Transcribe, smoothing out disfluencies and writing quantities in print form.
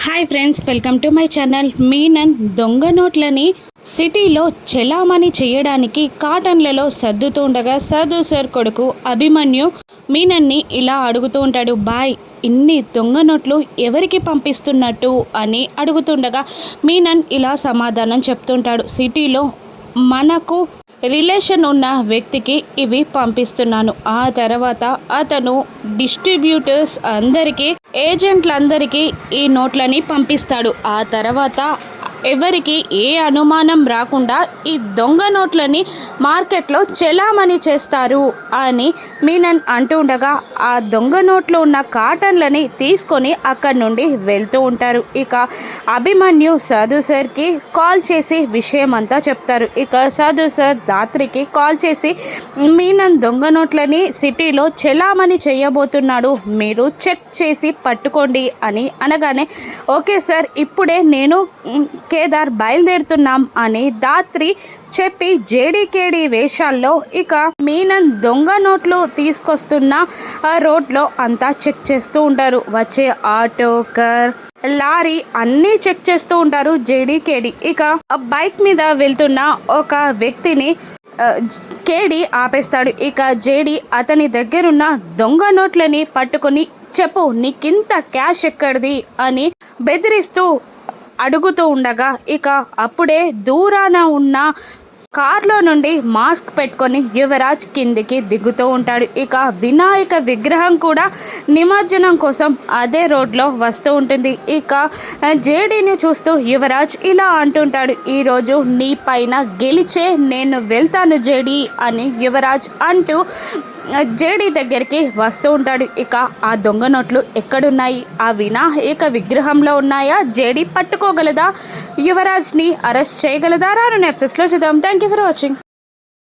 Hi friends, welcome to my channel. మీనన్ దొంగ నోట్లని సిటీలో చెలామణి చేయడానికి కాటన్లలో సర్దుతూ ఉండగా సదు సార్ కొడుకు అభిమన్యు మీనన్ని ఇలా అడుగుతూ ఉంటాడు. బాయ్, ఇన్ని దొంగ నోట్లు ఎవరికి పంపిస్తున్నట్టు అని అడుగుతుండగా మీనన్ ఇలా సమాధానం చెప్తుంటాడు. సిటీలో మనకు రిలేషన్ ఉన్న వ్యక్తికి ఇవి పంపిస్తున్నాను. ఆ తర్వాత అతను డిస్ట్రిబ్యూటర్స్ అందరికీ, ఏజెంట్లందరికీ ఈ నోట్లని పంపిస్తాడు. ఆ తర్వాత ఎవరికి ఏ అనుమానం రాకుండా ఈ దొంగ నోట్లని మార్కెట్లో చెలామణి చేస్తారు అని మీనన్ అంటూ ఉండగా ఆ దొంగ నోట్లో ఉన్న కాటన్లని తీసుకొని అక్కడి నుండి వెళ్తూ ఉంటారు. ఇక అభిమన్యు సాధు సార్కి కాల్ చేసి విషయం అంతా చెప్తారు. ఇక సాధు సార్ రాత్రికి కాల్ చేసి మీనన్ దొంగ నోట్లని సిటీలో చెలామణి చేయబోతున్నాడు, మీరు చెక్ చేసి పట్టుకోండి అని అనగానే ఓకే సార్, ఇప్పుడే నేను కేదార్ బయలుదేరుతున్నాం అని దాత్రి చెప్పి జేడీకేడి వేషాల్లో ఇక మీనన్ దొంగ నోట్లు తీసుకొస్తున్న రోడ్లో అంతా చెక్ చేస్తూ ఉంటారు. వచ్చే ఆటో, కార్, లారీ అన్నీ చెక్ చేస్తూ ఉంటారు జేడీకేడి. ఇక బైక్ మీద వెళ్తున్న ఒక వ్యక్తిని కేడి ఆపేస్తాడు. ఇక జేడి అతని దగ్గరున్న దొంగ నోట్లని పట్టుకొని చెప్పు, నీకింత క్యాష్ ఎక్కడిది అని బెదిరిస్తూ అడుగుతూ ఉండగా ఇక అప్పుడే దూరాన ఉన్న కార్లో నుండి మాస్క్ పెట్టుకొని యువరాజ్ కిందికి దిగుతూ ఉంటాడు. ఇక వినాయక విగ్రహం కూడా నిమజ్జనం కోసం అదే రోడ్లో వస్తూ ఉంటుంది. ఇక జేడీని చూస్తూ యువరాజ్ ఇలా అంటుంటాడు, ఈరోజు నీ పైన గెలిచే నేను వెళ్తాను జేడీ అని యువరాజ్ అంటూ జేడీ దగ్గరికి వస్తూ ఉంటాడు. ఇక ఆ దొంగ నోట్లు ఎక్కడున్నాయి, ఆ వినాయక విగ్రహంలో ఉన్నాయా, జేడీ పట్టుకోగలదా, యువరాజ్ని అరెస్ట్ చేయగలదా? రాను ఎపిసోడ్స్లో చూద్దాం. Thank you for watching.